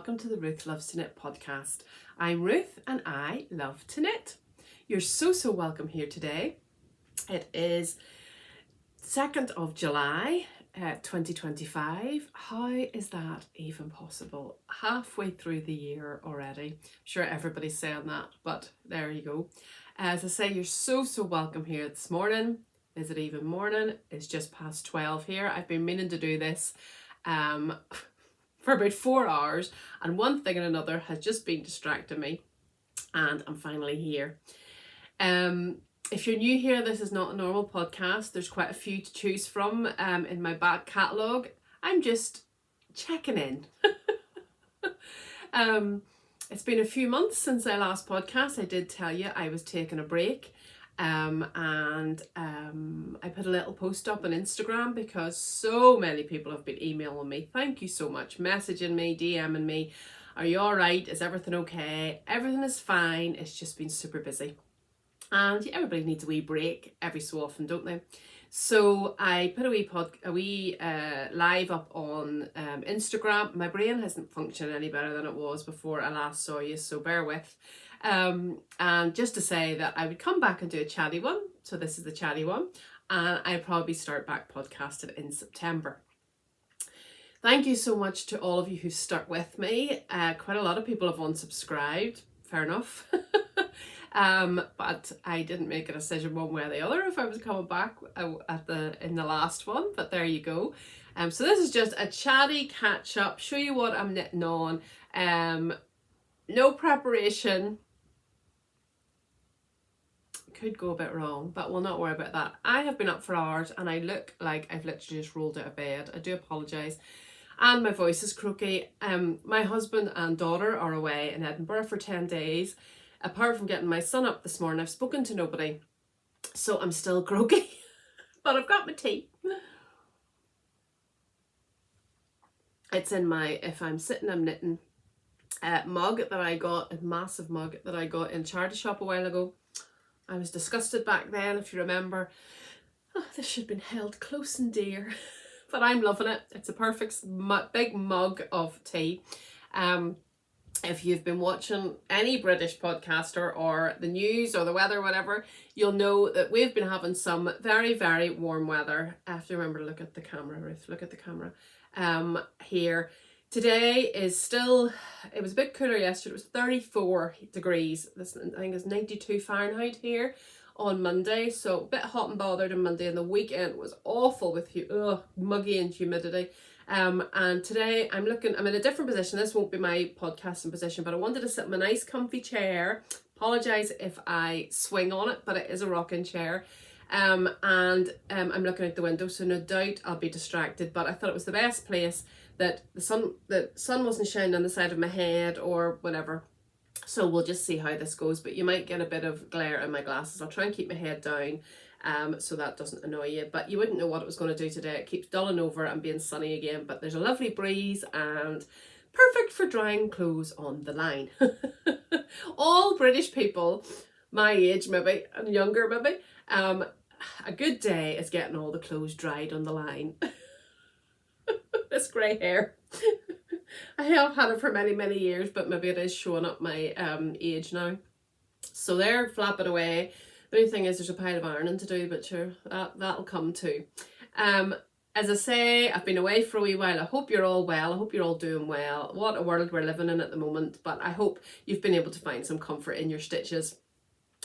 welcome to the Ruthlovestoknitpodcast. I'm Ruth and I love to knit. You're so welcome here today. It is 2nd of July 2025. How is that even possible? Halfway through the year already. I'm sure everybody's saying that, but there you go. As I say, you're so welcome here this morning. Is it even morning? It's just past 12 here. I've been meaning to do this for about 4 hours, and one thing and another has just been distracting me, and I'm finally here. If you're new here, this is not a normal podcast. There's quite a few to choose from in my back catalogue. I'm just checking in. It's been a few months since I last podcast. I did tell you I was taking a break. I put a little post up on Instagram because so many people have been emailing me. Thank you so much. Messaging me, DMing me. Are you all right? Is everything okay? Everything is fine. It's just been super busy. And everybody needs a wee break every so often, don't they? So I put a wee live up on Instagram. My brain hasn't functioned any better than it was before I last saw you, so bear with. And just to say that I would come back and do a chatty one. So this is the chatty one. And I'd probably start back podcasting in September. Thank you so much to all of you who stuck with me. Quite a lot of people have unsubscribed. Fair enough. But I didn't make a decision one way or the other if I was coming back in the last one, but there you go. So this is just a chatty catch up, show you what I'm knitting on. No preparation. Could go a bit wrong, but we'll not worry about that. I have been up for hours and I look like I've literally just rolled out of bed. I do apologise. And my voice is croaky. My husband and daughter are away in Edinburgh for 10 days. Apart from getting my son up this morning, I've spoken to nobody. So I'm still croaky, but I've got my tea. It's in my If I'm Sitting, I'm Knitting mug that I got, a massive mug that I got in charity shop a while ago. I was disgusted back then, if you remember. Oh, this should have been held close and dear, but I'm loving it. It's a perfect big mug of tea. If you've been watching any British podcaster or the news or the weather, whatever, you'll know that we've been having some very warm weather. I have to remember to look at the camera, Ruth. Look at the camera. Here. Today is still, it was a bit cooler yesterday. It was 34 degrees. This, I think it's 92 Fahrenheit here on Monday. So a bit hot and bothered on Monday, and the weekend was awful with muggy and humidity. And today I'm in a different position. This won't be my podcasting position, but I wanted to sit in a nice comfy chair. Apologise if I swing on it, but it is a rocking chair. I'm looking out the window, so no doubt I'll be distracted, but I thought it was the best place, that the sun wasn't shining on the side of my head or whatever. So we'll just see how this goes, but you might get a bit of glare in my glasses. I'll try and keep my head down so that doesn't annoy you, but you wouldn't know what it was going to do today. It keeps dulling over and being sunny again, but there's a lovely breeze and perfect for drying clothes on the line. All British people my age maybe and younger maybe, a good day is getting all the clothes dried on the line. This grey hair. I have had it for many years, but maybe it is showing up my age now. So they're flapping away. The only thing is there's a pile of ironing to do, but sure, that'll come too. As I say, I've been away for a wee while. I hope you're all well. I hope you're all doing well. What a world we're living in at the moment, but I hope you've been able to find some comfort in your stitches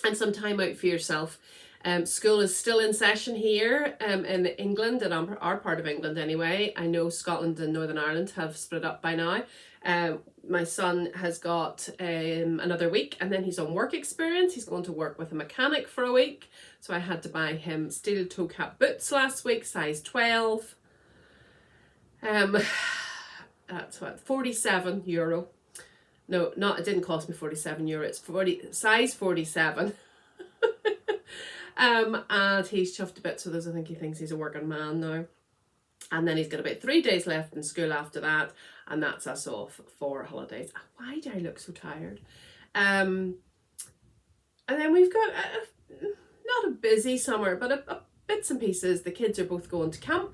and some time out for yourself. School is still in session here in England, and our part of England anyway. I know Scotland and Northern Ireland have split up by now. My son has got another week, and then he's on work experience. He's going to work with a mechanic for a week. So I had to buy him steel toe cap boots last week, size 12. That's what, €47. No, it didn't cost me €47. It's size 47. And he's chuffed a bit, so I think he thinks he's a working man now. And then he's got about 3 days left in school after that, and that's us off for holidays. Why do I look so tired? And then we've got not a busy summer, but bits and pieces. The kids are both going to camp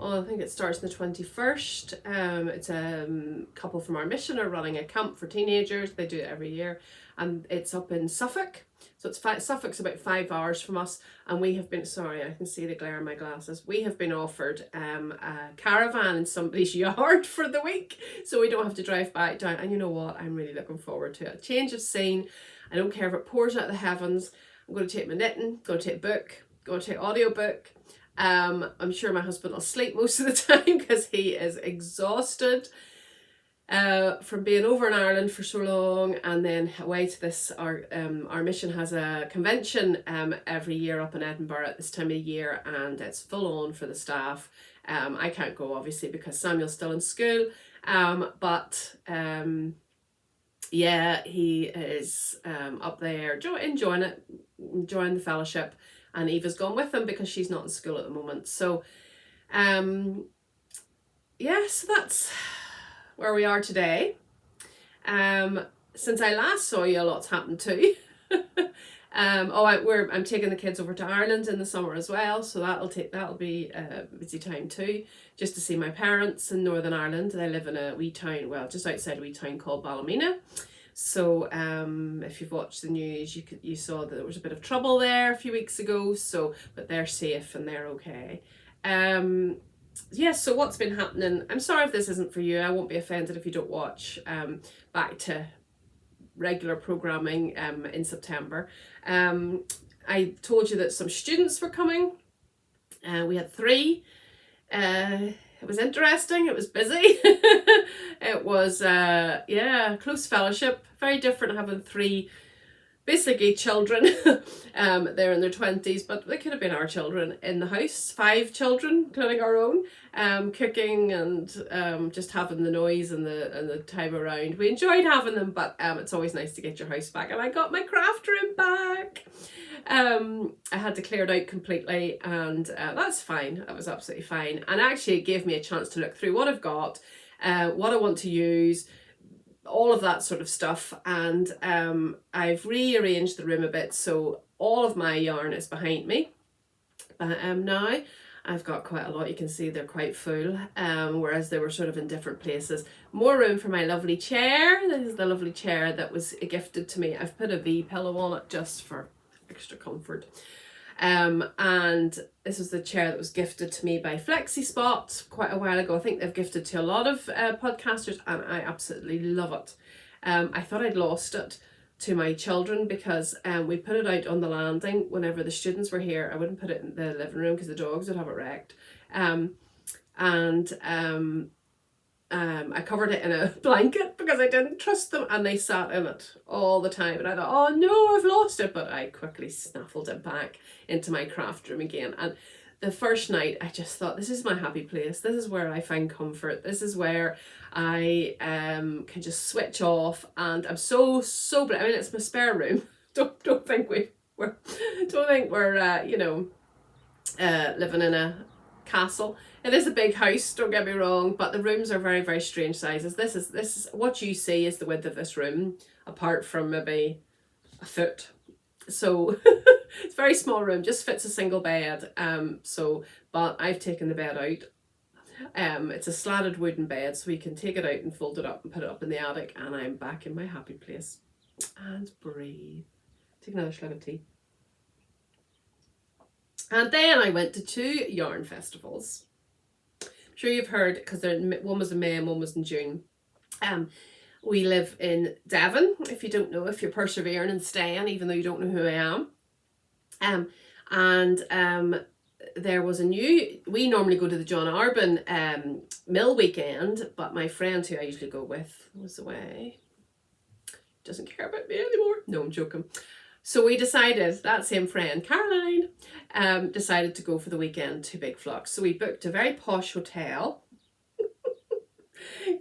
I think it starts on the 21st. It's a couple from our mission are running a camp for teenagers. They do it every year, and it's up in Suffolk. So it's Suffolk's about 5 hours from us, and we have been, sorry, I can see the glare in my glasses. We have been offered a caravan in somebody's yard for the week, so we don't have to drive back down. And you know what? I'm really looking forward to it. A change of scene. I don't care if it pours out of the heavens. I'm going to take my knitting, going to take a book, going to take audiobook. I'm sure my husband will sleep most of the time because he is exhausted from being over in Ireland for so long, and then away to this. Our mission has a convention every year up in Edinburgh at this time of year, and it's full on for the staff. I can't go obviously because Samuel's still in school, but yeah, he is up there enjoying it, enjoying the fellowship. And Eva's gone with him because she's not in school at the moment. So, yeah, so that's where we are today. Since I last saw you, a lot's happened too. I'm taking the kids over to Ireland in the summer as well, so that'll be a busy time too, just to see my parents in Northern Ireland. They live in a wee town, well, just outside a wee town called Ballymena. So if you've watched the news, you saw that there was a bit of trouble there a few weeks ago. So, but they're safe and they're okay. Yeah. So what's been happening? I'm sorry if this isn't for you. I won't be offended if you don't watch back to regular programming in September. I told you that some students were coming. We had 3. It was interesting. It was busy. It was, close fellowship. Very different having 3, basically children. They're in their 20s, but they could have been our children in the house. 5 children, including our own, cooking and just having the noise and the time around. We enjoyed having them, but it's always nice to get your house back. And I got my craft room back. I had to clear it out completely, and that's fine. That was absolutely fine. And actually it gave me a chance to look through what I've got, what I want to use, all of that sort of stuff. And I've rearranged the room a bit, so all of my yarn is behind me. Now I've got quite a lot. You can see they're quite full, whereas they were sort of in different places. More room for my lovely chair. This is the lovely chair that was gifted to me. I've put a V pillow on it just for extra comfort. And this was the chair that was gifted to me by FlexiSpot quite a while ago. I think they've gifted to a lot of podcasters, and I absolutely love it. I thought I'd lost it to my children because we put it out on the landing whenever the students were here. I wouldn't put it in the living room because the dogs would have it wrecked. I covered it in a blanket because I didn't trust them, and they sat in it all the time, and I thought, oh no, I've lost it, but I quickly snaffled it back into my craft room again. And the first night I just thought, this is my happy place, this is where I find comfort, this is where I can just switch off, and I'm so I mean, it's my spare room. don't think we're living in a castle. It is a big house, don't get me wrong, but the rooms are very, very strange sizes. This is what you see is the width of this room, apart from maybe a foot. So it's a very small room, just fits a single bed. But I've taken the bed out. It's a slatted wooden bed, so we can take it out and fold it up and put it up in the attic, and I'm back in my happy place. And breathe. Take another slug of tea. And then I went to 2 yarn festivals. I'm sure you've heard, because one was in May and one was in June. We live in Devon, if you don't know, if you're persevering and staying, even though you don't know who I am. There was we normally go to the John Arbon Mill weekend, but my friend who I usually go with was away. Doesn't care about me anymore. No, I'm joking. So we decided, that same friend, Caroline, decided to go for the weekend to Big Flux. So we booked a very posh hotel.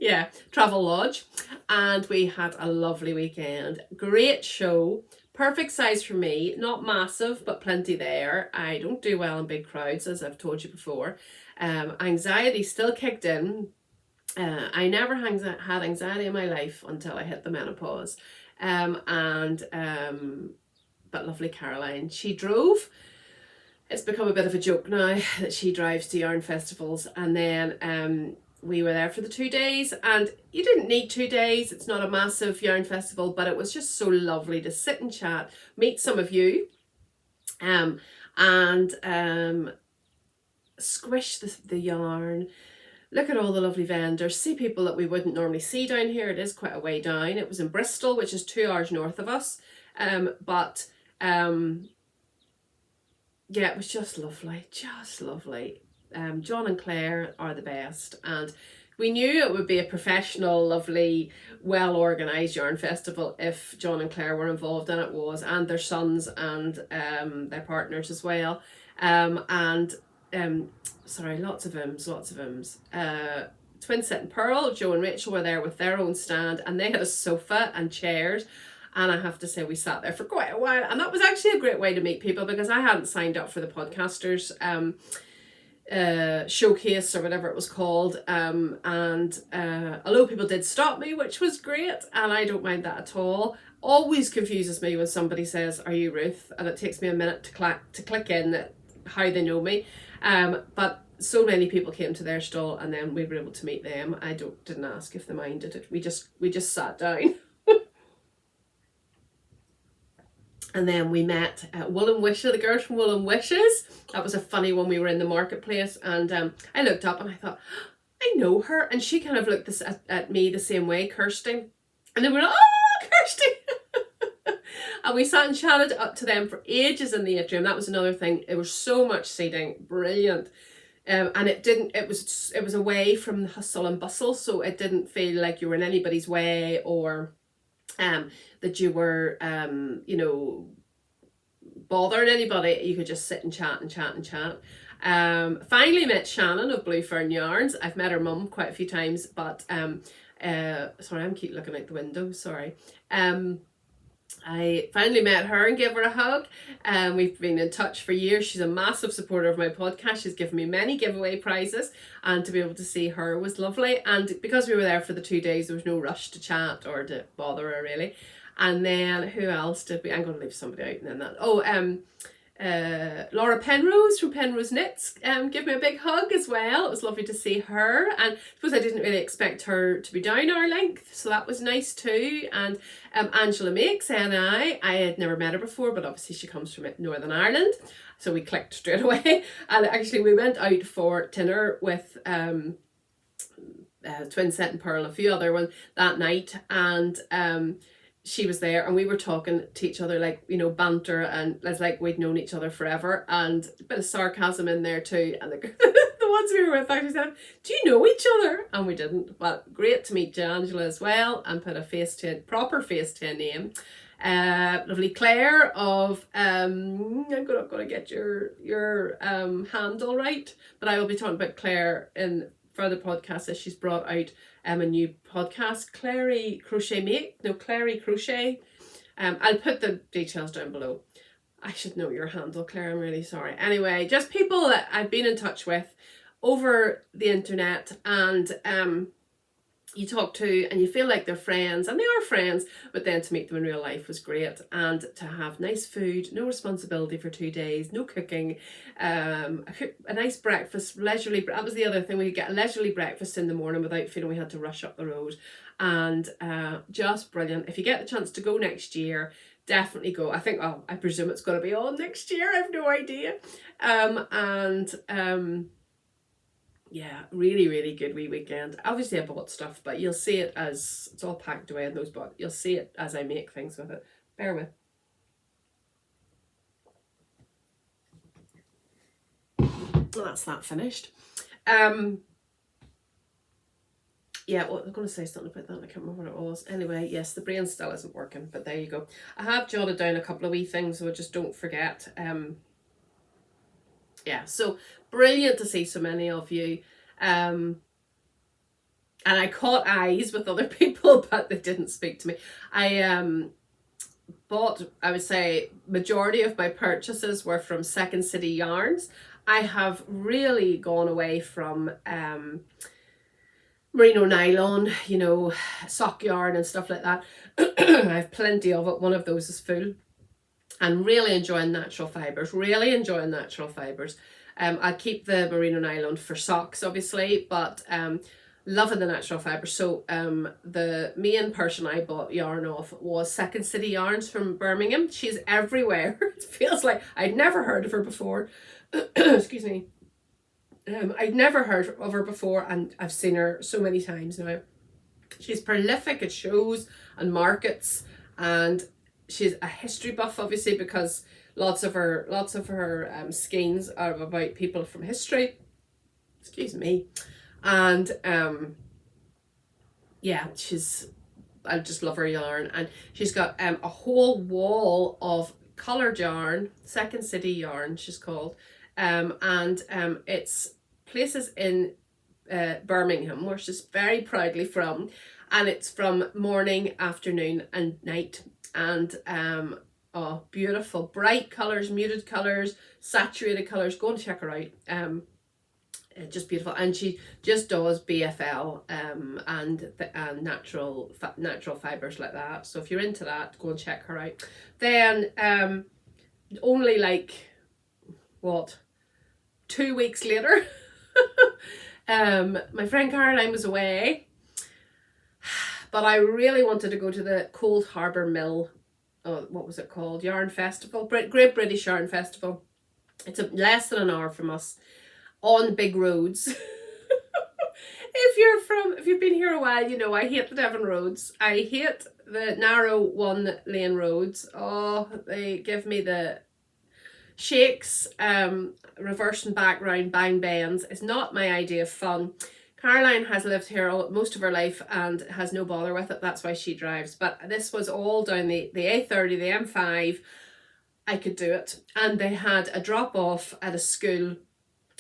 Yeah, Travel Lodge. And we had a lovely weekend. Great show. Perfect size for me. Not massive, but plenty there. I don't do well in big crowds, as I've told you before. Anxiety still kicked in. I never had anxiety in my life until I hit the menopause. But lovely Caroline, she drove it's become a bit of a joke now that she drives to yarn festivals. And then we were there for the 2 days, and you didn't need 2 days. It's not a massive yarn festival, but it was just so lovely to sit and chat, meet some of you, and squish the yarn, look at all the lovely vendors, see people that we wouldn't normally see down here. It is quite a way down. It was in Bristol, which is 2 hours north of us, but yeah, it was just lovely, just lovely. John and Claire are the best, and we knew it would be a professional, lovely, well organised yarn festival if John and Claire were involved, and it was, and their sons and their partners as well. Sorry, lots of ums. Twin Set and Pearl, Joe and Rachel were there with their own stand, and they had a sofa and chairs. And I have to say, we sat there for quite a while, and that was actually a great way to meet people, because I hadn't signed up for the podcasters showcase or whatever it was called, and a lot of people did stop me, which was great, and I don't mind that at all. Always confuses me when somebody says, "Are you Ruth?" and it takes me a minute to click in how they know me, but so many people came to their stall, and then we were able to meet them. I didn't ask if they minded it. We just sat down. And then we met Woollen Wishes, the girls from Woollen Wishes. That was a funny one. We were in the marketplace, and I looked up and I thought, I know her. And she kind of looked at me the same way, Kirsty. And then we're like, oh, Kirsty. And we sat and chatted up to them for ages in the atrium. That was another thing. There was so much seating, brilliant. And it was away from the hustle and bustle, so it didn't feel like you were in anybody's way, or that you were bothering anybody. You could just sit and chat and chat and chat. Finally met Shannon of Blue Fern Yarns. I've met her mum quite a few times, but sorry, I'm keep looking out the window, sorry. I finally met her and gave her a hug. We've been in touch for years. She's a massive supporter of my podcast. She's given me many giveaway prizes, and to be able to see her was lovely. And because we were there for the 2 days, there was no rush to chat or to bother her really. And then who else did we? I'm going to leave somebody out, and then that. Oh, Laura Penrose from Penrose Knits gave me a big hug as well. It was lovely to see her, and I suppose I didn't really expect her to be down our length, so that was nice too. And Angela Makes NI, I had never met her before, but obviously she comes from Northern Ireland, so we clicked straight away. And actually we went out for dinner with Twin Set and Pearl and a few other ones that night, and she was there, and we were talking to each other like, banter, and it's like we'd known each other forever, and a bit of sarcasm in there too. And the ones we were with actually said, "Do you know each other?" And we didn't, but great to meet Angela as well, and put a proper face to a name. Lovely Claire of I'm not going to get your handle right, but I will be talking about Claire in further podcasts as she's brought out a new podcast, Clary Crochet. I'll put the details down below. I should know your handle, Claire, I'm really sorry. Anyway, just people that I've been in touch with over the internet, and you talk to and you feel like they're friends, and they are friends, but then to meet them in real life was great. And to have nice food, no responsibility for 2 days, no cooking, a nice breakfast, leisurely. That was the other thing, we could get a leisurely breakfast in the morning without feeling we had to rush up the road. And just brilliant. If you get the chance to go next year, definitely go. I presume it's going to be on next year, I have no idea. Yeah, really, really good wee weekend. Obviously I bought stuff, but you'll see it as it's all packed away in those boxes. You'll see it as I make things with it. Bear with. Well, that's that finished. Yeah, well, I was going to say something about that, I can't remember what it was. Anyway, yes, the brain still isn't working, but there you go. I have jotted down a couple of wee things, so I just don't forget. Yeah, so brilliant to see so many of you. And I caught eyes with other people, but they didn't speak to me. I bought, I would say, majority of my purchases were from Second City Yarns. I have really gone away from merino nylon, sock yarn and stuff like that. I have plenty of it. One of those is full. and really enjoying natural fibres, I keep the merino nylon for socks, obviously, but loving the natural fibres. So the main person I bought yarn off was Second City Yarns from Birmingham. She's everywhere. It feels like I'd never heard of her before. Excuse me. I'd never heard of her before, and I've seen her so many times now. She's prolific at shows and markets, and she's a history buff, obviously, because lots of her skeins are about people from history. Excuse me. And yeah, I just love her yarn, and she's got a whole wall of coloured yarn, Second City Yarn she's called, and it's places in Birmingham, where she's very proudly from, and it's from morning, afternoon and night, and oh, beautiful, bright colours, muted colours, saturated colours. Go and check her out. Just beautiful, and she just does BFL and natural fibres like that. So if you're into that, go and check her out. Then only like 2 weeks later, my friend Caroline was away, but I really wanted to go to the Coldharbour Mill. Oh, what was it called? Yarn Festival, Great British Yarn Festival. It's less than an hour from us, on big roads. If you've been here a while, you know I hate the Devon roads. I hate the narrow 1-lane roads. Oh, they give me the shakes, reverse and back round, bang bends. It's not my idea of fun. Caroline has lived here most of her life and has no bother with it. That's why she drives. But this was all down the A30, the M5. I could do it. And they had a drop off at a school,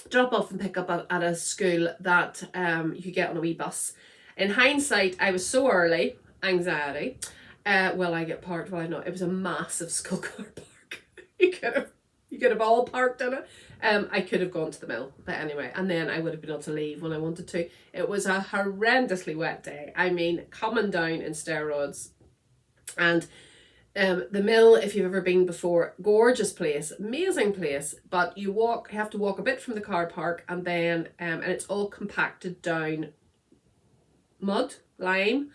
drop off and pick up at a school that you could get on a wee bus. In hindsight, I was so early, anxiety. Will I get parked? Will I not? It was a massive school car park. You could have all parked in it. I could have gone to the mill, but anyway, and then I would have been able to leave when I wanted to. It was a horrendously wet day. I mean, coming down in stair rods. And the mill, if you've ever been before, gorgeous place, amazing place, but you have to walk a bit from the car park, and then and it's all compacted down mud, lime,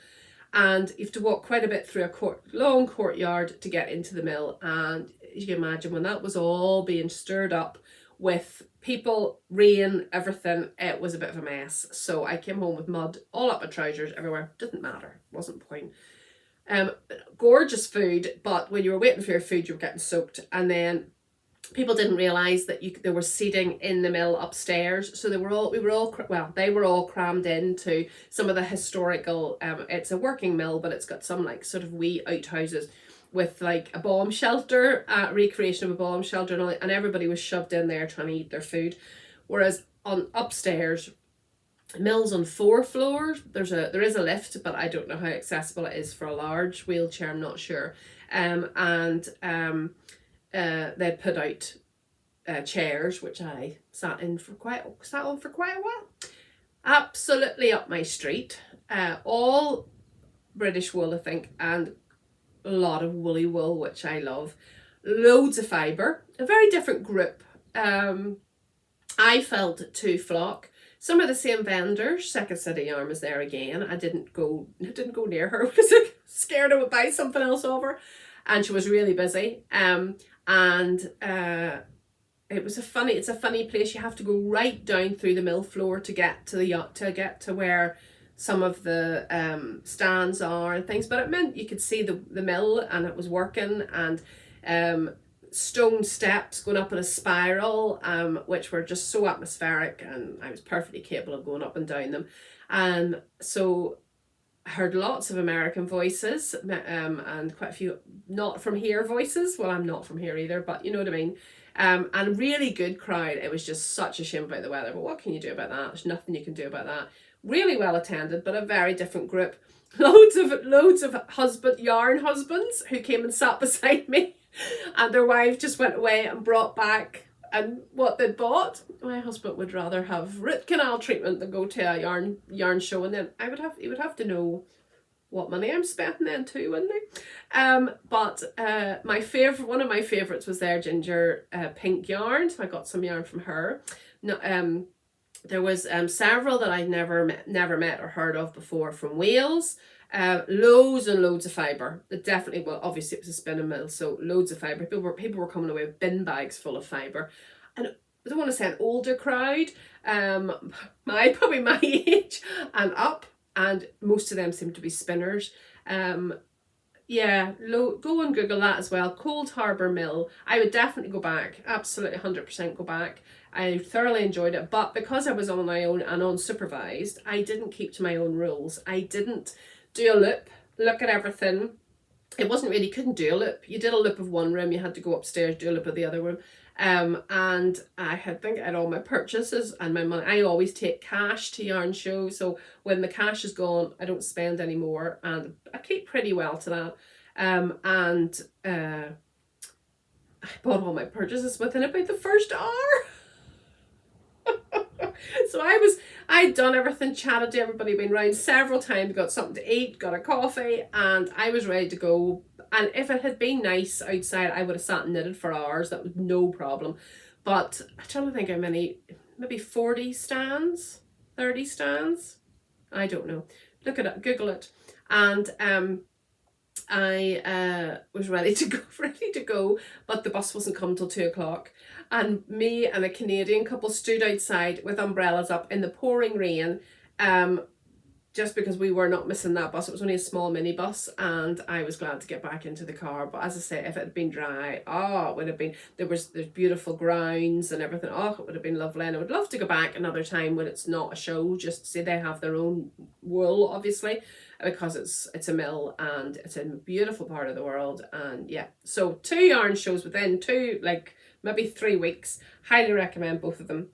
and you have to walk quite a bit through a long courtyard to get into the mill. And you can imagine when that was all being stirred up with people, rain, everything, it was a bit of a mess. So I came home with mud all up my trousers, everywhere. Didn't matter, wasn't the point. Gorgeous food, but when you were waiting for your food, you were getting soaked. And then people didn't realise that there was seating in the mill upstairs, so they were all crammed into some of the historical. It's a working mill, but it's got some like sort of wee outhouses with like a bomb shelter, recreation of a bomb shelter, and everybody was shoved in there trying to eat their food. Whereas on upstairs, mill's on 4 floors. There is a lift, but I don't know how accessible it is for a large wheelchair. I'm not sure. They put out chairs, which I sat on for quite a while. Absolutely up my street. All British wool, I think, and a lot of woolly wool, which I love. Loads of fibre. A very different group. I felt to flock. Some of the same vendors. Second City Yarn was there again. I didn't go near her because I was scared I would buy something else of her, and she was really busy. It's a funny place. You have to go right down through the mill floor to get to where some of the stands are and things. But it meant you could see the mill, and it was working, and stone steps going up in a spiral, which were just so atmospheric, and I was perfectly capable of going up and down them. And so I heard lots of American voices, and quite a few not from here voices. Well, I'm not from here either, but you know what I mean. And really good crowd. It was just such a shame about the weather, but what can you do about that? There's nothing you can do about that. Really well attended, but a very different group. Loads of yarn husbands who came and sat beside me, and their wife just went away and brought back and what they'd bought. My husband would rather have root canal treatment than go to a yarn show, and then he would have to know what money I'm spending then too, wouldn't I? But one of my favourites was their ginger pink yarn. So I got some yarn from her. No, there was several that I'd never met or heard of before from Wales. Loads and loads of fibre. It definitely, well, obviously it was a spinning mill, so loads of fibre. People were coming away with bin bags full of fibre. And I don't want to say an older crowd, probably my age and up, and most of them seem to be spinners. Yeah, go and Google that as well. Coldharbour Mill. I would definitely go back. Absolutely 100% go back. I thoroughly enjoyed it, but because I was on my own and unsupervised, I didn't keep to my own rules. I didn't do a look at everything. It wasn't really, couldn't do a loop. You did a loop of one room, you had to go upstairs, do a loop of the other room. And I had all my purchases and my money. I always take cash to yarn show, so when the cash is gone, I don't spend anymore, and I keep pretty well to that. I bought all my purchases within about the first hour. So I'd done everything, chatted to everybody, been round several times, got something to eat, got a coffee, and I was ready to go. And if it had been nice outside, I would have sat and knitted for hours. That was no problem. But I'm trying to think how many, maybe 40 stands, 30 stands. I don't know. Look it up, Google it. And I was ready to go, but the bus wasn't coming till 2 o'clock. And me and a Canadian couple stood outside with umbrellas up in the pouring rain, just because we were not missing that bus. It was only a small minibus, and I was glad to get back into the car. But as I say, if it had been dry, it would have been, there's beautiful grounds and everything. It would have been lovely. And I would love to go back another time when it's not a show, just to say they have their own wool, obviously, because it's a mill and it's in a beautiful part of the world. And yeah, so 2 yarn shows within maybe 3 weeks. Highly recommend both of them.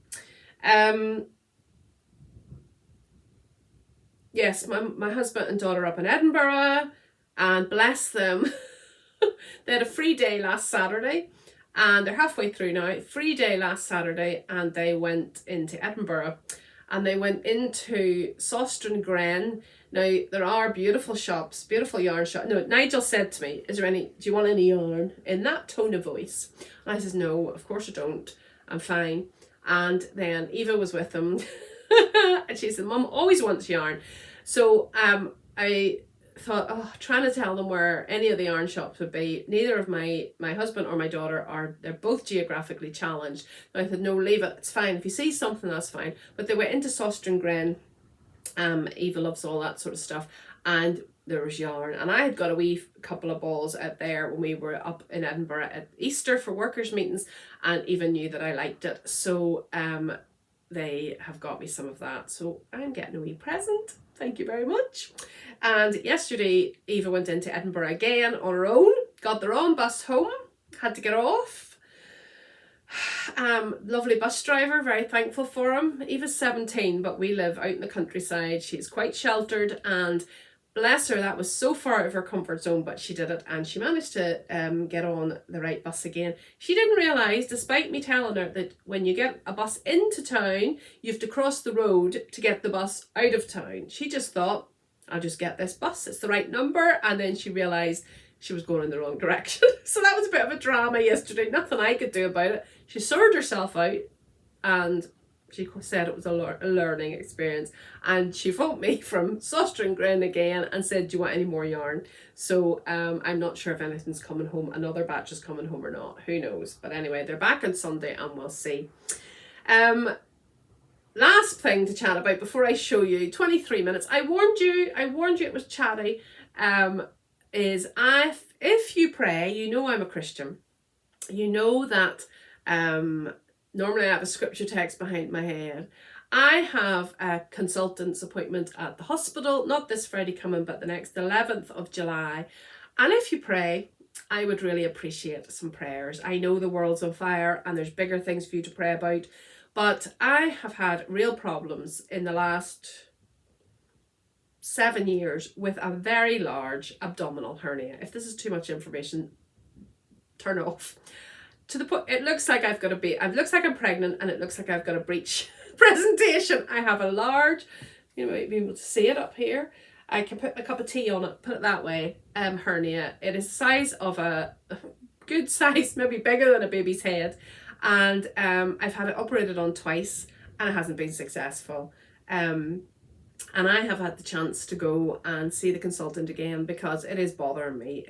Yes, my husband and daughter are up in Edinburgh, and bless them, they had a free day last Saturday, and they're halfway through now. Free day last Saturday, and they went into Edinburgh, and they went into Sostran Gren. Now, there are beautiful shops, beautiful yarn shops. No, Nigel said to me, do you want any yarn? In that tone of voice. And I says, no, of course I don't. I'm fine. And then Eva was with them. And she said, Mum always wants yarn. So I thought, trying to tell them where any of the yarn shops would be. Neither of my husband or my daughter they're both geographically challenged. And I said, no, leave it, it's fine. If you see something, that's fine. But they went into Sostran Gren. Eva loves all that sort of stuff, and there was yarn, and I had got a wee couple of balls out there when we were up in Edinburgh at Easter for workers meetings, and Eva knew that I liked it, so they have got me some of that, so I'm getting a wee present. Thank you very much. And yesterday Eva went into Edinburgh again on her own, got the wrong bus home, had to get off. Lovely bus driver, very thankful for him. Eva's 17, but we live out in the countryside. She's quite sheltered, and bless her, that was so far out of her comfort zone, but she did it, and she managed to get on the right bus again. She didn't realise, despite me telling her, that when you get a bus into town, you have to cross the road to get the bus out of town. She just thought, I'll just get this bus, it's the right number, and then she realised she was going in the wrong direction. So that was a bit of a drama yesterday. Nothing I could do about it. She sorted herself out, and she said it was a learning experience. And she phoned me from Sostran Gren again and said, do you want any more yarn? So I'm not sure if anything's coming home. Another batch is coming home or not. Who knows? But anyway, they're back on Sunday, and we'll see. Last thing to chat about before I show you, 23 minutes. I warned you it was chatty. Is if you pray, you know I'm a Christian. You know that normally I have a scripture text behind my head. I have a consultant's appointment at the hospital, not this Friday coming, but the next 11th of July. And if you pray, I would really appreciate some prayers. I know the world's on fire and there's bigger things for you to pray about, but I have had real problems in the last 7 years with a very large abdominal hernia. If this is too much information, turn off. To the point, it looks like it looks like I'm pregnant, and it looks like I've got a breech presentation. I have a large, you might be able to see it up here. I can put a cup of tea on it, put it that way, hernia. It is the size of a good size, maybe bigger than a baby's head. And I've had it operated on twice and it hasn't been successful. And I have had the chance to go and see the consultant again because it is bothering me.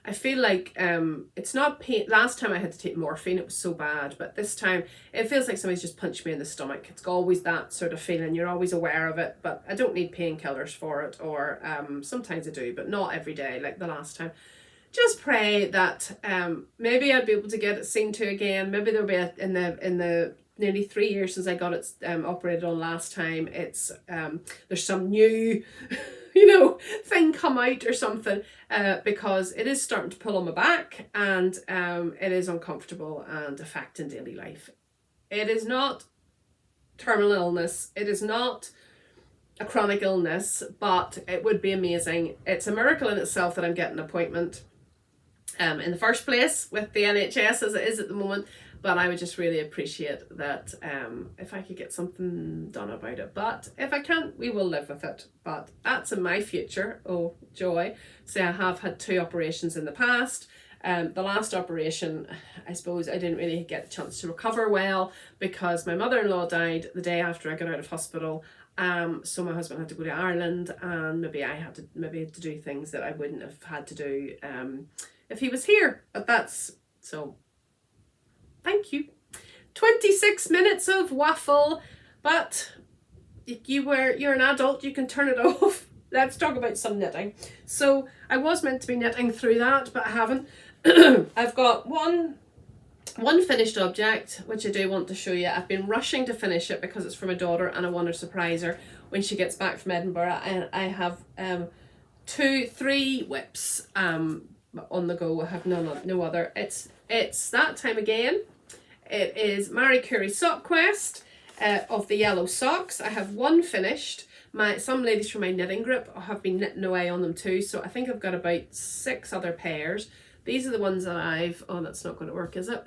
I feel like it's not pain. Last time I had to take morphine, it was so bad, but this time it feels like somebody's just punched me in the stomach. It's always that sort of feeling. You're always aware of it, but I don't need painkillers for it, or sometimes I do, but not every day like the last time. Just pray that maybe I'd be able to get it seen to again. Maybe there'll be in the nearly 3 years since I got it operated on last time. It's there's some new thing come out or something, because it is starting to pull on my back, and it is uncomfortable and affecting daily life. It is not terminal illness. It is not a chronic illness, but it would be amazing. It's a miracle in itself that I'm getting an appointment in the first place with the NHS as it is at the moment. But I would just really appreciate that if I could get something done about it. But if I can't, we will live with it. But that's in my future. Oh, joy. So I have had 2 operations in the past. The last operation, I suppose I didn't really get a chance to recover well because my mother-in-law died the day after I got out of hospital. So my husband had to go to Ireland, and maybe I had to do things that I wouldn't have had to do if he was here. But that's so. Thank you. 26 minutes of waffle, but you're an adult, you can turn it off. Let's talk about some knitting. So I was meant to be knitting through that, but I haven't. I've got one finished object, which I do want to show you. I've been rushing to finish it because it's for my daughter and I want to surprise her when she gets back from Edinburgh. And I have 3 whips on the go. I have no other. It's that time again. It is Marie Curie Sock Quest of the yellow socks. I have 1 finished. Some ladies from my knitting group have been knitting away on them too, so I think I've got about 6 other pairs. These are the ones that oh, that's not going to work, is it?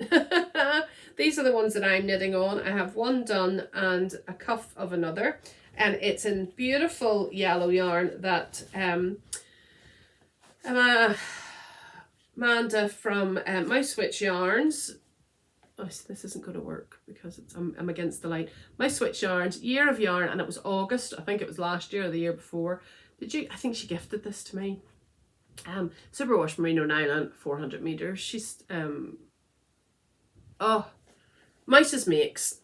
These are the ones that I'm knitting on. I have 1 done and a cuff of another, and it's in beautiful yellow yarn that Amanda from Mousewitch Yarns. Oh, this isn't going to work because I'm against the light. Mousewitch Yarns, Year of Yarn, and it was August. I think it was last year or the year before. I think she gifted this to me. Superwash merino nylon, 400 meters. She's Mices Makes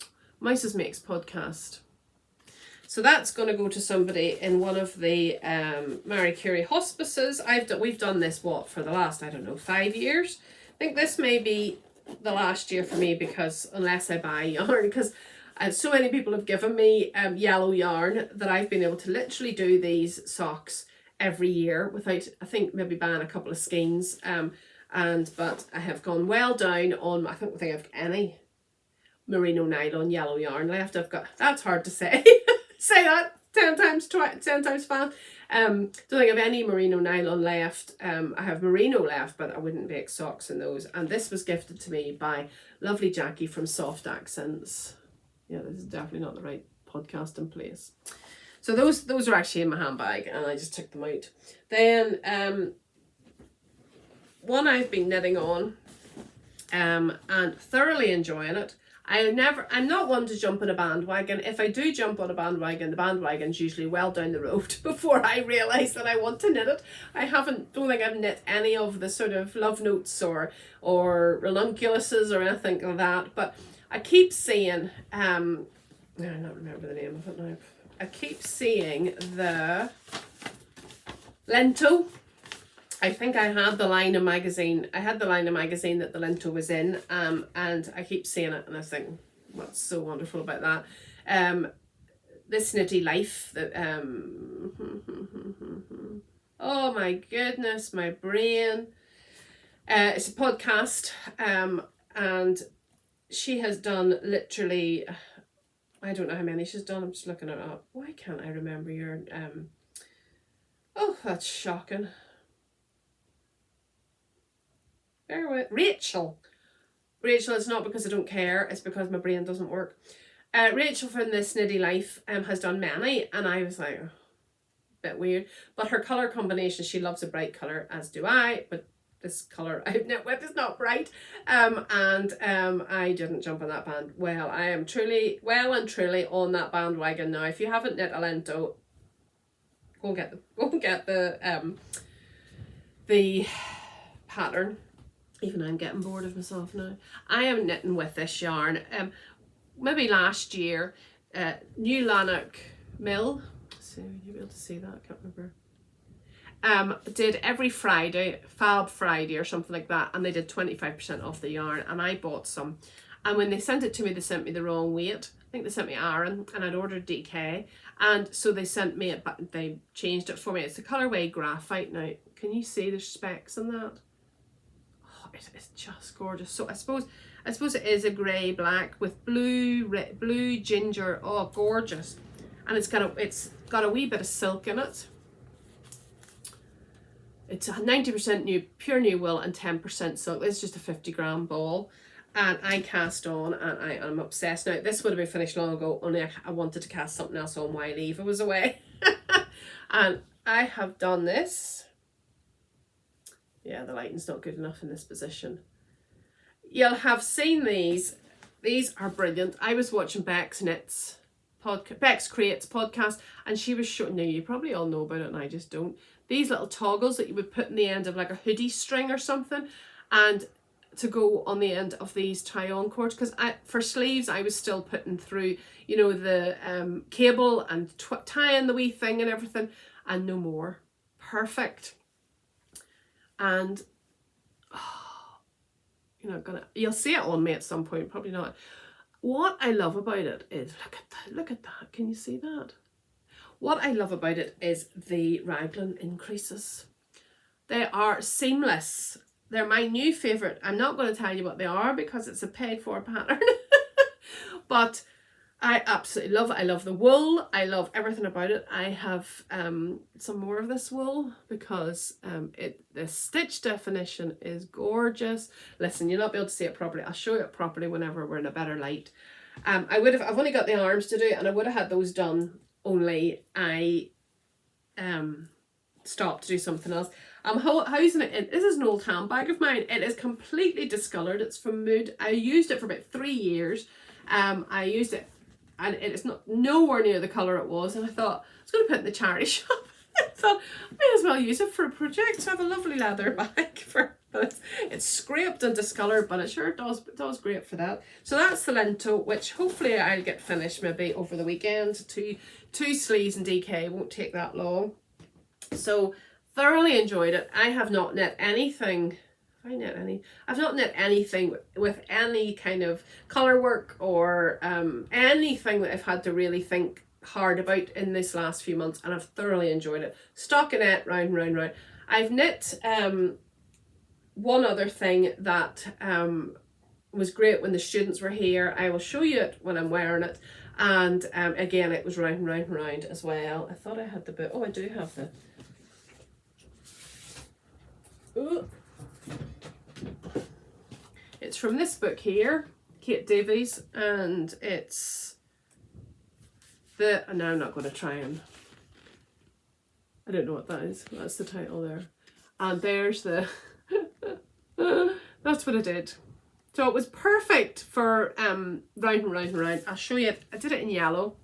podcast. So that's going to go to somebody in one of the Marie Curie hospices. We've done this for the last, I don't know, 5 years. I think this may be the last year for me, because unless I buy yarn, because so many people have given me yellow yarn that I've been able to literally do these socks every year without, I think, maybe buying a couple of skeins. But I have gone well down on, I don't think I've any merino nylon yellow yarn left. That's hard to say. Say that 10 times fast. Don't think I have any merino nylon left. I have merino left, but I wouldn't make socks in those. And this was gifted to me by lovely Jackie from Soft Accents. Yeah, this is definitely not the right podcasting place. So those are actually in my handbag, and I just took them out. Then one I've been knitting on, and thoroughly enjoying it. I'm not one to jump on a bandwagon. If I do jump on a bandwagon, the bandwagon's usually well down the road before I realise that I want to knit it. Don't think I've knit any of the sort of love notes or ranunculuses or anything like that. But I keep seeing, I don't remember the name of it now. I keep seeing the Lento. I think I had the Liner magazine. I had the Liner magazine that the Lento was in, and I keep seeing it, and I think, what's so wonderful about that? This Knitty Life. That oh my goodness, my brain. It's a podcast, and she has done literally, I don't know how many she's done. I'm just looking it up. Why can't I remember your oh, that's shocking. Bear with Rachel. Rachel, it's not because I don't care, it's because my brain doesn't work. Rachel from This Knitty Life has done many, and I was like, bit weird. But her colour combination, she loves a bright colour, as do I, but this colour I've knit with is not bright. I didn't jump on that band. Well, I am well and truly on that bandwagon now. If you haven't knit a Lento, go and get the pattern. Even I'm getting bored of myself now. I am knitting with this yarn. Maybe last year, New Lanark Mill. So you'll be able to see that. I can't remember. Did every Friday, Fab Friday or something like that, and they did 25% off the yarn, and I bought some. And when they sent it to me, they sent me the wrong weight. I think they sent me Aran, and I'd ordered DK, and so they sent me it, but they changed it for me. It's the colourway Graphite now. Can you see the specs in that? Oh, it is just gorgeous. So I suppose it is a grey black with blue ginger. Oh, gorgeous! And it's got a wee bit of silk in it. It's 90% pure new wool and 10% silk. This is just a 50-gram ball. And I cast on, and I am obsessed. Now, this would have been finished long ago, only I wanted to cast something else on while Eva was away. And I have done this. Yeah, the lighting's not good enough in this position. You'll have seen these. These are brilliant. I was watching Bex Creates podcast, and she was showing, now you probably all know about it and I just don't, these little toggles that you would put in the end of like a hoodie string or something, and to go on the end of these tie-on cords, because for sleeves I was still putting through, you know, the cable and tying the wee thing and everything, and no more. Perfect. And you'll see it on me at some point, probably not. What I love about it is, look at that, can you see that? What I love about it is the raglan increases. They are seamless. They're my new favourite. I'm not going to tell you what they are because it's a paid for pattern. But I absolutely love it. I love the wool. I love everything about it. I have some more of this wool because the stitch definition is gorgeous. Listen, you'll not be able to see it properly. I'll show it properly whenever we're in a better light. I've only got the arms to do, and I would have had those done, only I stopped to do something else. I'm housing it in, this is an old handbag of mine. It is completely discoloured. It's from Mood. I used it for about 3 years. I used it, and it is nowhere near the colour it was, and I thought I was going to put it in the charity shop. I thought I may as well use it for a project. So I have a lovely leather bag but it's scraped and discoloured, but it sure does great for that. So that's the Lento, which hopefully I'll get finished maybe over the weekend. Two sleeves and DK, won't take that long. So thoroughly enjoyed it. I have not knit anything. I've not knit anything with any kind of colour work or anything that I've had to really think hard about in this last few months, and I've thoroughly enjoyed it. Stockinette, round and round and round. I've knit one other thing that was great when the students were here. I will show you it when I'm wearing it. And again, it was round and round and round as well. I thought I had the book. Oh, I do have the... Ooh. It's from this book here, Kate Davies, and it's the... No, I'm not going to try and... I don't know what that is. That's the title there. And there's the... That's what I did. So it was perfect for round and round and round. I'll show you it. I did it in yellow.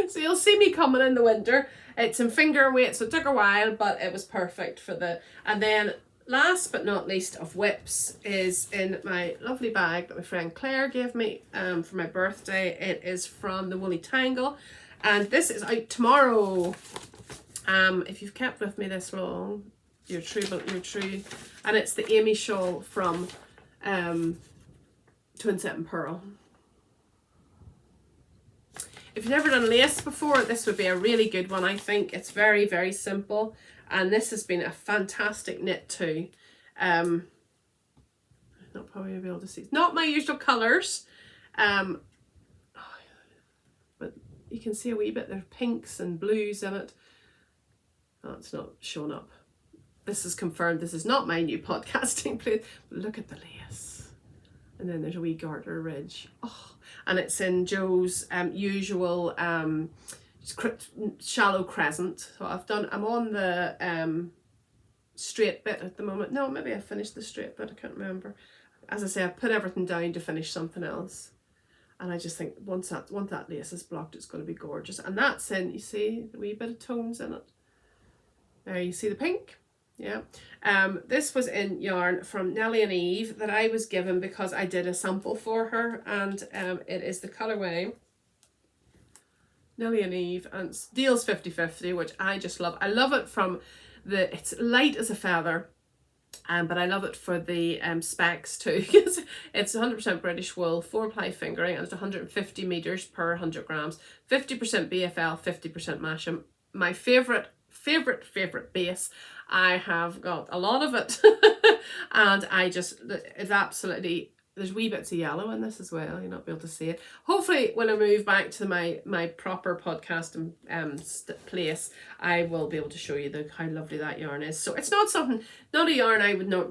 So you'll see me coming in the winter. It's in finger weight, so it took a while, but it was perfect for the... And then last but not least of whips is in my lovely bag that my friend Claire gave me for my birthday. It is from the Woolly Tangle, and this is out tomorrow. If you've kept with me this long, you're true. And it's the Amy shawl from Twin Set and Pearl. If you've never done lace before, this would be a really good one, I think. It's very, very simple. And this has been a fantastic knit too. Not probably be able to see. It's not my usual colours. But you can see a wee bit. There's pinks and blues in it. Oh, it's not showing up. This is confirmed. This is not my new podcasting place. Look at the lace. And then there's a wee garter ridge. Oh, and it's in Jo's usual shallow crescent. So I'm on the straight bit at the moment. No, maybe I finished the straight bit, I can't remember. As I say, I put everything down to finish something else. And I just think once that lace is blocked, it's going to be gorgeous. And that's in, you see, a wee bit of tones in it. There, you see the pink? Yeah. This was in yarn from Nellie and Eve that I was given because I did a sample for her. And it is the colourway Nellie and Eve, and deals 50/50, which I just love. I love it from it's light as a feather. But I love it for the specs too, because it's 100% British wool, 4-ply fingering, and it's 150 meters per 100 grams, 50% BFL, 50% Masham. My favorite base. I have got a lot of it, and it's absolutely. There's wee bits of yellow in this as well. You'll not be able to see it. Hopefully, when I move back to my proper podcast place, I will be able to show you how lovely that yarn is. So it's not a yarn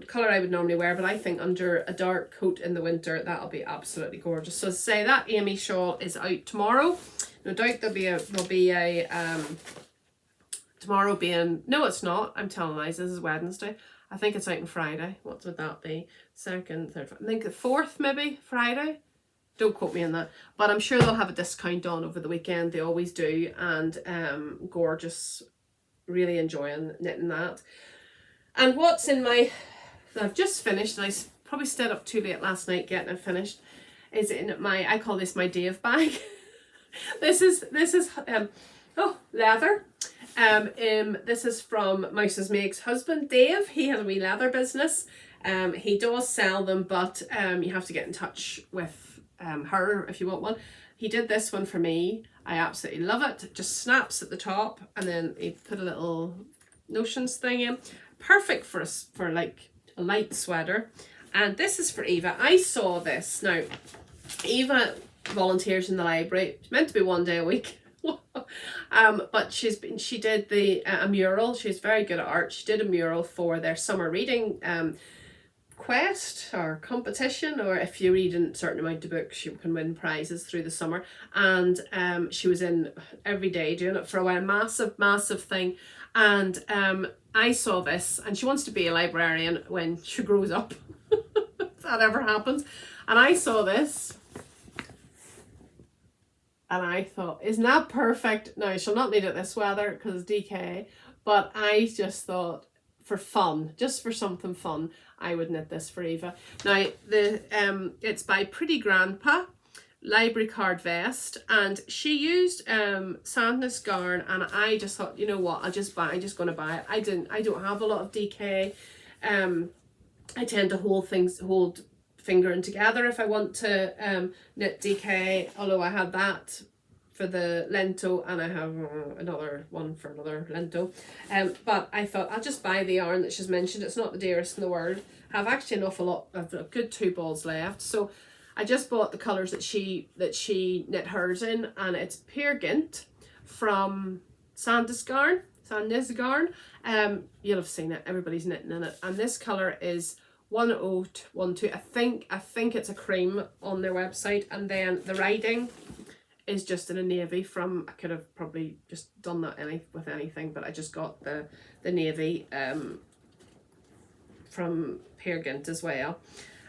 colour I would normally wear, but I think under a dark coat in the winter, that'll be absolutely gorgeous. So say that Amy shawl is out tomorrow. No doubt there'll be a tomorrow being, no it's not, I'm telling lies, this is Wednesday. I think it's out on Friday. What would that be? Second, third, I think the 4th maybe, Friday. Don't quote me on that. But I'm sure they'll have a discount on over the weekend. They always do. And gorgeous. Really enjoying knitting that. And what's in I've just finished, and I probably stayed up too late last night getting it finished, is in I call this my Dave bag. This is leather. This is from Mouse's Meg's husband, Dave. He has a wee leather business. He does sell them, but you have to get in touch with her if you want one. He did this one for me. I absolutely love it. It just snaps at the top, and then he put a little notions thing in. Perfect for like a light sweater. And this is for Eva. I saw this. Now, Eva volunteers in the library. It's meant to be one day a week. But she did a mural. She's very good at art. She did a mural for their summer reading quest or competition, or if you read a certain amount of books, you can win prizes through the summer. And she was in every day doing it for a while. Massive thing. And I saw this, and she wants to be a librarian when she grows up. If that ever happens. And I saw this. And I thought, isn't that perfect? Now, she'll not need it this weather because it's DK. But I just thought, for fun, just for something fun, I would knit this for Eva. Now, it's by Pretty Grandpa, library card vest. And she used Sandnes Garn. And I just thought, you know what, I'm just going to buy it. I don't have a lot of DK. I tend to hold fingering together if I want to knit DK, although I had that for the lento and I have another one for another lento, but I thought I'll just buy the yarn that she's mentioned. It's not the dearest in the world. I have actually an awful lot. I've a good 2 balls left, so I just bought the colours that she knit hers in, and it's Peer Gynt from Sandnes Garn. You'll have seen it, everybody's knitting in it, and this colour is 1012. I think it's a cream on their website, and then the writing is just in a navy from, I could have probably just done that with anything, but I just got the navy from Peer Gynt as well.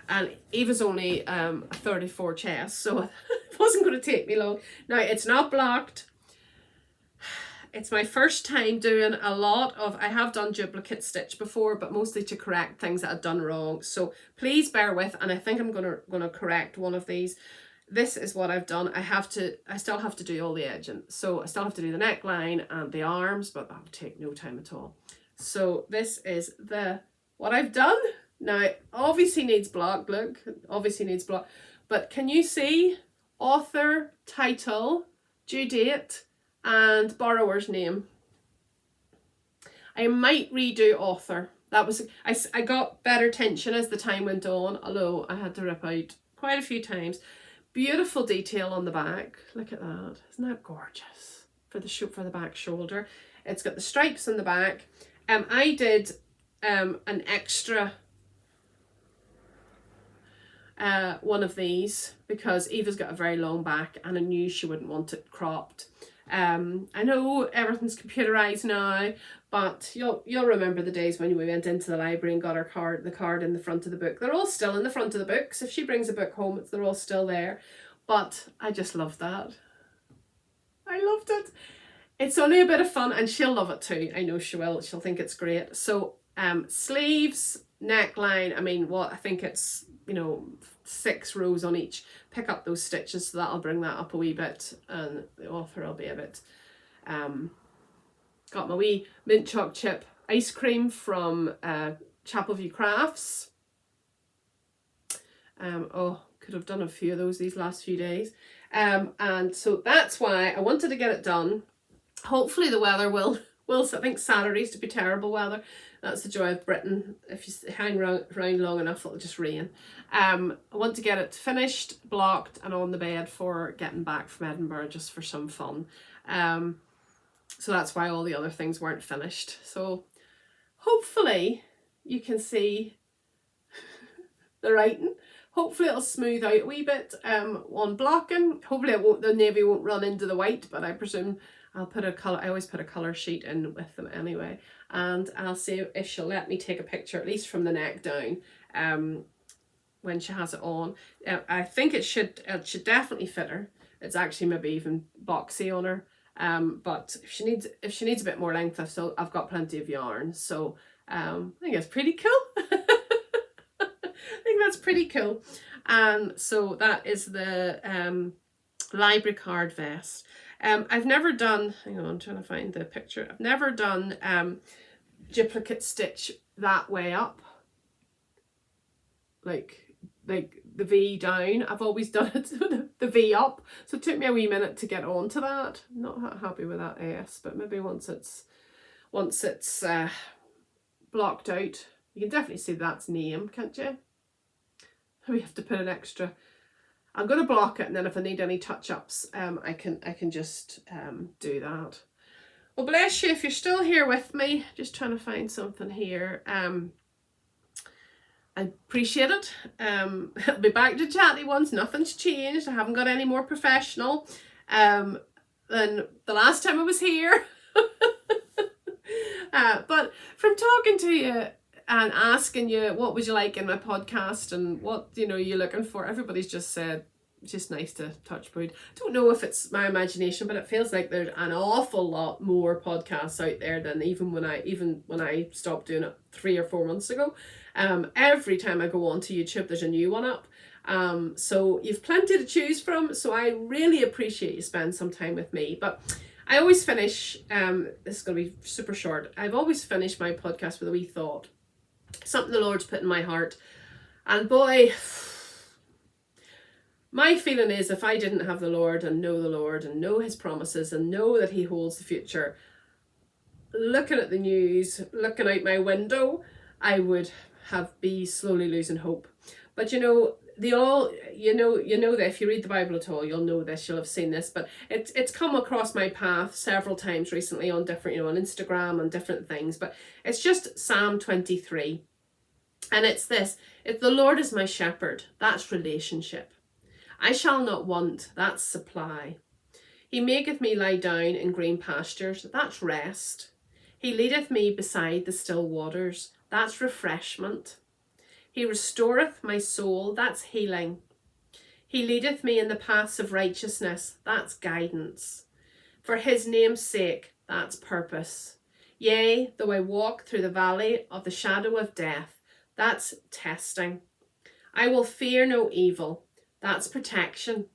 And Eva's only a 34 chest, so it wasn't going to take me long. Now, it's not blocked. It's my first time doing a lot of, I have done duplicate stitch before, but mostly to correct things that I've done wrong. So please bear with, and I think I'm gonna correct one of these. This is what I've done. I still have to do all the edging. So I still have to do the neckline and the arms, but that will take no time at all. So this is what I've done. Now, it obviously needs block, look, obviously needs block. But can you see author, title, due date, and borrower's name? I might redo author. That was, I got better tension as the time went on, although I had to rip out quite a few times. Beautiful detail on the back. Look at that. Isn't that gorgeous? For the back shoulder. It's got the stripes on the back. I did an extra one of these because Eva's got a very long back and I knew she wouldn't want it cropped. I know everything's computerized now, but you'll remember the days when we went into the library and got the card in the front of the book. They're all still in the front of the books. If she brings a book home, they're all still there. But I just love that. I loved it. It's only a bit of fun, and she'll love it too. I know she will. She'll think it's great. So sleeves, neckline, I mean, I think it's, 6 rows on each. Pick up those stitches, so that'll bring that up a wee bit, and the author will be a bit. Got my wee mint choc chip ice cream from Chapelview Crafts. Could have done a few of those these last few days. And so that's why I wanted to get it done. Hopefully the weather will I think Saturday's to be terrible weather. That's the joy of Britain. If you hang around long enough, it'll just rain. I want to get it finished, blocked, and on the bed for getting back from Edinburgh, just for some fun. So that's why all the other things weren't finished. So hopefully you can see the writing. Hopefully it'll smooth out a wee bit on blocking. Hopefully the navy won't run into the white, but I presume I'll put a colour. I always put a colour sheet in with them anyway, and I'll see if she'll let me take a picture, at least from the neck down, when she has it on. I think it should definitely fit her. It's actually maybe even boxy on her. But if she needs a bit more length, I've got plenty of yarn. So I think it's pretty cool. I think that's pretty cool. So that is the library card vest. I've never done, hang on, I'm trying to find the picture. I've never done duplicate stitch that way up, like the V down. I've always done it the V up, so it took me a wee minute to get onto that. I'm not happy with that S, but maybe once it's blocked out, you can definitely see that's name, can't you? We have to put an extra. I'm going to block it, and then if I need any touch-ups, I can just do that. Well, bless you if you're still here with me. Just trying to find something here. I appreciate it. I'll be back to chatty ones. Nothing's changed. I haven't got any more professional than the last time I was here. But from talking to you and asking you what would you like in my podcast and what you're looking for, everybody's just said it's just nice to touch wood. I don't know if it's my imagination, but it feels like there's an awful lot more podcasts out there than even when I stopped doing it 3 or 4 months ago. Every time I go onto YouTube, there's a new one up. So you've plenty to choose from. So I really appreciate you spending some time with me. But I always finish, this is going to be super short. I've always finished my podcast with a wee thought. Something the Lord's put in my heart. And boy, my feeling is if I didn't have the Lord and know his promises and know that he holds the future, looking at the news, looking out my window, I would be slowly losing hope. But that if you read the Bible at all, you'll know this, you'll have seen this, but it's come across my path several times recently on different, on Instagram and different things, but it's just Psalm 23. And it's this: if the Lord is my shepherd, that's relationship. I shall not want, that's supply. He maketh me lie down in green pastures, that's rest. He leadeth me beside the still waters, that's refreshment. He restoreth my soul, that's healing. He leadeth me in the paths of righteousness, that's guidance. For his name's sake, that's purpose. Yea, though I walk through the valley of the shadow of death, that's testing. I will fear no evil, that's protection.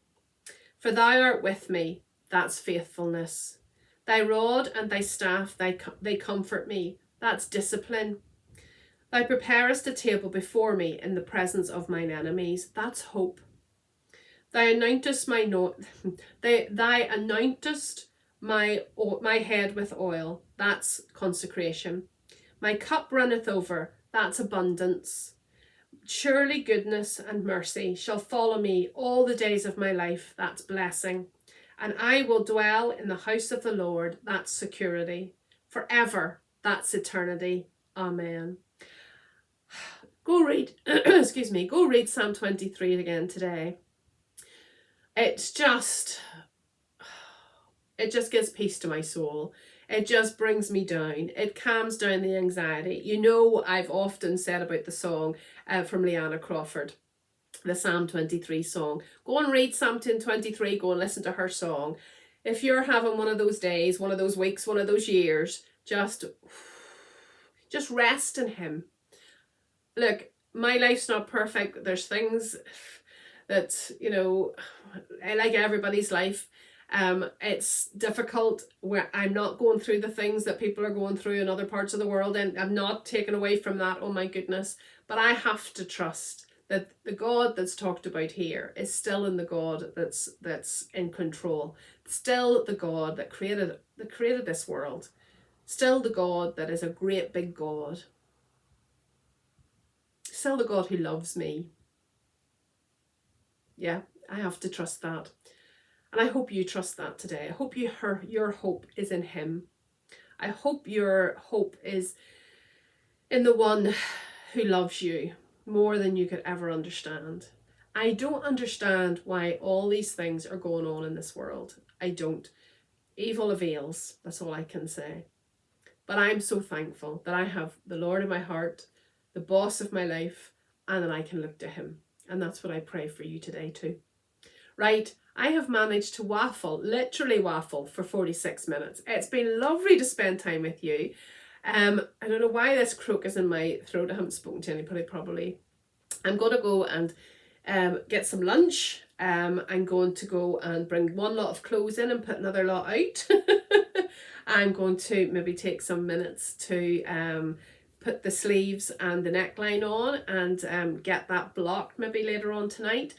For thou art with me, that's faithfulness. Thy rod and thy staff, they comfort me, that's discipline. Thou preparest a table before me in the presence of mine enemies, that's hope. Thou anointest my head with oil, that's consecration. My cup runneth over, that's abundance. Surely goodness and mercy shall follow me all the days of my life, that's blessing. And I will dwell in the house of the Lord, that's security. Forever, that's eternity. Amen. Go read, go read Psalm 23 again today. It's It just gives peace to my soul. It just brings me down. It calms down the anxiety. You know, I've often said about the song from Leanna Crawford, the Psalm 23 song. Go and read Psalm 23, go and listen to her song. If you're having one of those days, one of those weeks, one of those years, just rest in him. Look, my life's not perfect. There's things that, you know, like everybody's life, it's difficult, where I'm not going through the things that people are going through in other parts of the world, and I'm not taken away from that, oh my goodness, but I have to trust that the God that's talked about here is still in the God that's in control, still the God that created this world, still the God that is a great big God, still the God who loves me. Yeah, I have to trust that. And I hope you trust that today. I hope your hope is in him. I hope your hope is in the one who loves you more than you could ever understand. I don't understand why all these things are going on in this world. I don't. Evil avails, that's all I can say. But I'm so thankful that I have the Lord in my heart, the boss of my life, and that I can look to him. And that's what I pray for you today too. Right, I have managed to literally waffle for 46 minutes. It's been lovely to spend time with you. I don't know why this croak is in my throat. I haven't spoken to anybody probably. I'm going to go and get some lunch. I'm going to go and bring one lot of clothes in and put another lot out. I'm going to maybe take some minutes to put the sleeves and the neckline on and get that blocked maybe later on tonight.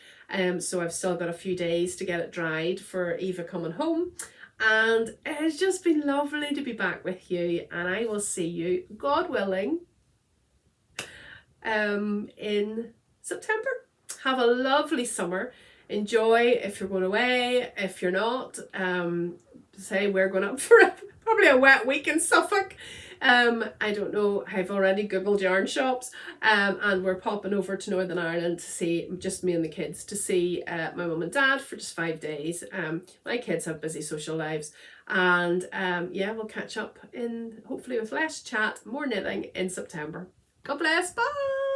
So I've still got a few days to get it dried for Eva coming home. And it's just been lovely to be back with you, and I will see you, God willing, in September. Have a lovely summer. Enjoy if you're going away. If you're not, say we're going up for probably a wet week in Suffolk. I don't know, I've already googled yarn shops, and we're popping over to Northern Ireland to see, just me and the kids, to see my mum and dad for just 5 days. My kids have busy social lives, and yeah, we'll catch up in, hopefully with less chat, more knitting in September. God bless, bye.